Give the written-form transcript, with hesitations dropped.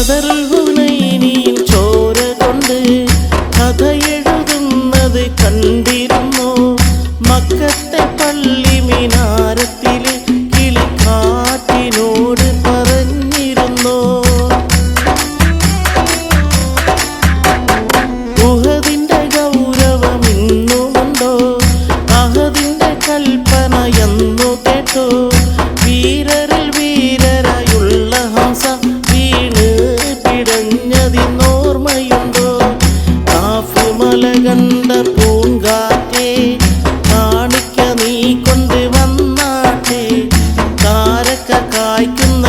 ബദറുൽ ഹുനൈനിൽ ചോര കൊണ്ട് കഥയെഴുതുന്നത് കണ്ടിരുന്നു. മക്കത്തെ പള്ളി മിനാരത്തില് കിളിക്കാറ്റിനോട് പറഞ്ഞിരുന്നു. ഉഹദിന്റെ ഗൗരവം ഇന്നുമുണ്ടോ? അഹദിന്റെ കൽപ്പന എന്നു കേട്ടോ? വീരരിൽ വീരരായുള്ള ഹംസ വീണ് പിടഞ്ഞതിനോർമ്മയുണ്ടോ? കാഫ് മല കണ്ട പൂങ്കാറ്റേ കാണിക്ക നീ കൊണ്ട് വന്നാട്ടെ. കാരക്ക കായ്ക്കുന്ന